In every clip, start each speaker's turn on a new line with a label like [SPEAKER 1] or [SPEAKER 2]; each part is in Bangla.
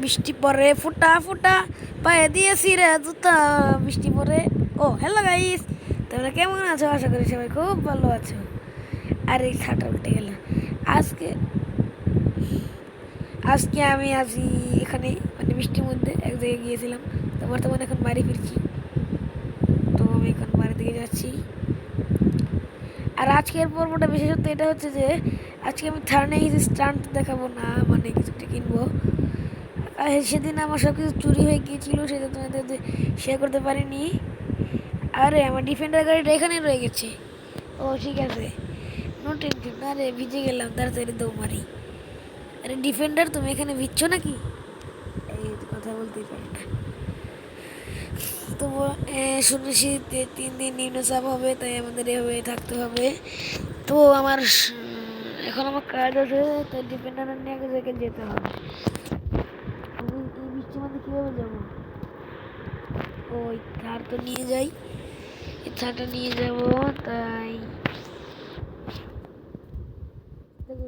[SPEAKER 1] বৃষ্টি পরে ফুটা ফুটা পায়ে দিয়েছি রে জুতা বৃষ্টি পরে। ও হ্যালো গাইস, তোমরা কেমন আছো? আশা করি সবাই খুব ভালো আছো। আর এই ছাটা উল্টে গেল। আজকে আজকে আমি আছি এখানে, মানে বৃষ্টির মধ্যে এক জায়গায় গিয়েছিলাম। তো বর্তমানে এখন বাড়ি ফিরছি। তো আমি এখন বাড়ি দিকে যাচ্ছি। আর আজকের পর্বটা বিশেষত এটা হচ্ছে যে আজকে আমি থার্নে কিছু স্টান্ট দেখাবো না, মানে কিছু একটা কিনবো। সেদিন আমার সব কিছু চুরি হয়ে গিয়েছিল, সেটা তোমাদের শেয়ার করতে পারিনি। আরে আমার ডিফেন্ডার গাড়িটা এখানে রয়ে গেছে। ও ঠিক আছে, নো টেনশন। আরে ভিজে গেলাম, তাড়াতাড়ি দৌ মারি। আরে ডিফেন্ডার, তুমি এখানে ভিজছো নাকি? এই কথা বলতেই পারি না। তো শুনেছি 3 দিন নিম্নচাপ হবে, তাই আমাদের এভাবে থাকতে হবে। তো আমার এখন আমার কাজ আছে, তাই ডিফেন্ডার নিয়ে আগে জায়গায় যেতে হবে। আমি এই বৃষ্টির মধ্যে কীভাবে যাবো? ওই থার তো নিয়ে যাই, এই থারটা নিয়ে যাব। তাই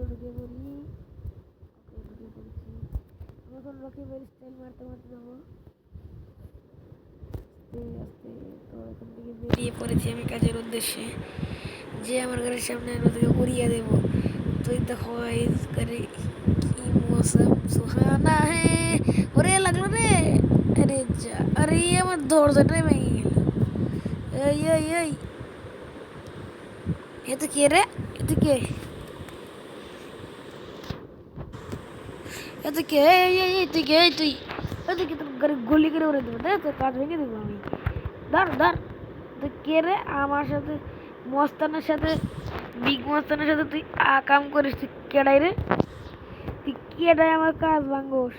[SPEAKER 1] ঢুকে পড়ি। ঢুকে পড়েছি। আমি এখন রকিবের স্টাইল মারতে মারতে যাবো আস্তে আস্তে। তো এখান থেকে বেরিয়ে পড়েছি আমি কাজের উদ্দেশ্যে, যে আমার গাড়ির সামনে ওদেরকে উড়িয়ে দেবো। তো দেখো গাড়ি কি মৌসুম সুহানা হে। ওরে লাগলো রে। আরে যা, আরে আমার দরজাটাই ভেঙে গেল। এই এই এই, এ তো কে রে? এ তো কে? এ তো কে? এই তুই কে? তুই তুই কি? তোর গাড়ি গুলি করে উড়ে দেবো, তোর কাজ ভেঙে দেবো আমি। ধর ধর। তুই কে রে? আমার সাথে মস্তানের সাথে, বিগ মস্তানের সাথে তুই কাম করিস? তুই কেডাই রে? তুই কেডাই আমার কাজ ভাঙ্গোস?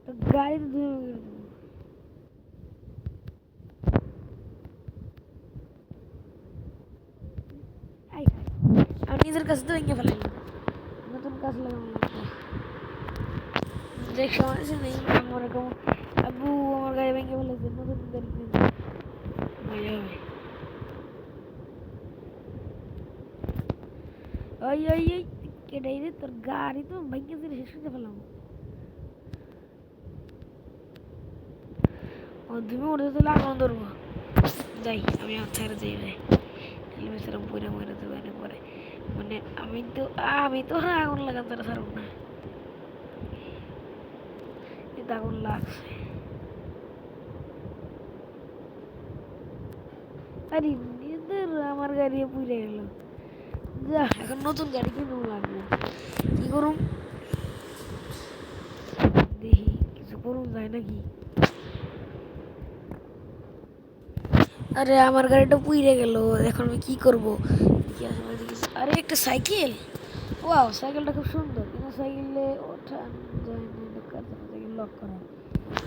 [SPEAKER 1] তো গাড়ি তো ধুয়ে মেরে দেবো। আমি নিজের কাছে তো ভেঙে ফেলাইলাম, নতুন কাজ লাগানো লাগবে। দেখ সমস্যা নেই, আমার এরকম আব্বু আমার গাড়ি ভেঙে ফেলেছে, নতুন গাড়ি কিনে হয়ে যাবে। ওই ওই ওই, কেডাই রে? তোর গাড়ি তো ভেঙে দিলে শেষ করে ফেলাম। ও তুমি উঠে তো লাগানো ধরবো। যাই, আমি আর ছেড়ে যাই রে, হেলমেট বইরা মরে দেবো এনে পরে। মানে আমি তো আগুন লাগাতে ছাড়ব না। এটা আগুন লাগছে। আরে নিজেদের আমার গাড়ি পুড়ে গেল। যা, এখন নতুন গাড়ি কিনবো লাগবে। কি করুম দেখি, কিছু করুন যায় নাকি? আরে আমার গাড়িটা পুড়ে গেল, এখন আমি কি করবো? আরে একটা সাইকেল। ওয়াও, সাইকেলটা খুব সুন্দর, কিন্তু সাইকেলে ওঠা যায় না, সাইকেল লক করা।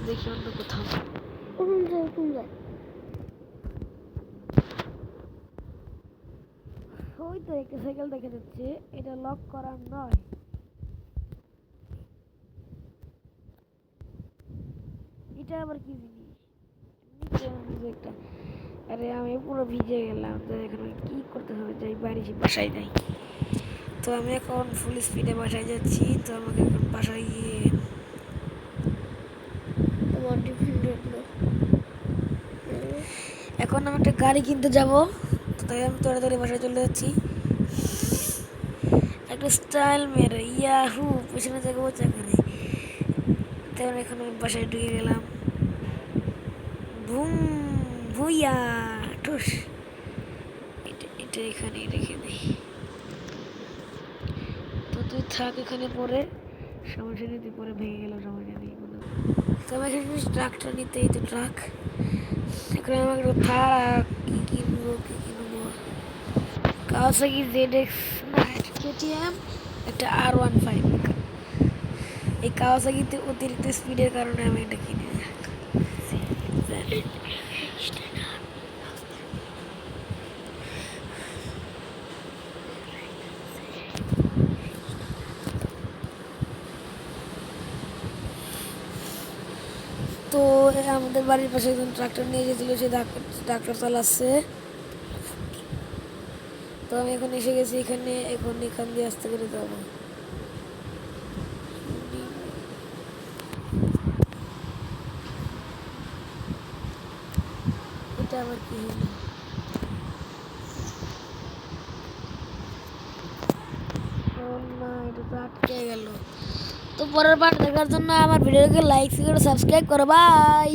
[SPEAKER 1] দেখি অন্য কোথাও। কোন যায় কোন যায়? ওই তো একটা সাইকেল দেখা যাচ্ছে, এটা লক করা নয়। এটা আবার কি জিনিস? একটা, আরে আমি পুরো ভিজে গেলাম, তো এখন কি করতে হবে? যাই বাড়ি, বাসায় যাই। তো আমি এখন ফুল স্পিডে বাসায় যাচ্ছি। তো আমাকে এখন বাসায় গিয়ে এখন আমি একটা গাড়ি কিনতে যাব। তো তাই আমি তাড়াতাড়ি বাসায় চলে যাচ্ছি। একটা স্টাইল মেরে ইয়াহু পেছনে থেকে বোঝা করে। তারপর এখন আমি বাসায় ঢুকে গেলাম। বুম ভুইয়া ঠুস। এটা এখানে রেখে দিই। তো তুই থাক এখানে, পরে সমস্যা নেই, তুই পরে ভেঙে গেল সমস্যা নেই কোনো। তো আমি এখানে ট্রাকটা নিতে, এই তো ট্রাক। এখন আমাকে থার আর কি কিনবো? কাওয়াসাকি ZX না, KTM, একটা R15। এই কাওয়াসাকিতে অতিরিক্ত স্পিডের কারণে আমি এটা কিনে। তো আমাদের বাড়ির পাশে একজন ট্রাক্টর নিয়ে গেছিলো, সে ট্রাক্টর চালাচ্ছে। তো আমি এখন এসে গেছি এখানে, এখন এখান দিয়ে আসতে করে যাবো। আবার কি হলো? ও না, এটা তো আটকে গেল। তো পরের পার্ট দেখার জন্য আমার ভিডিওকে লাইক শেয়ার সাবস্ক্রাইব করো, বাই।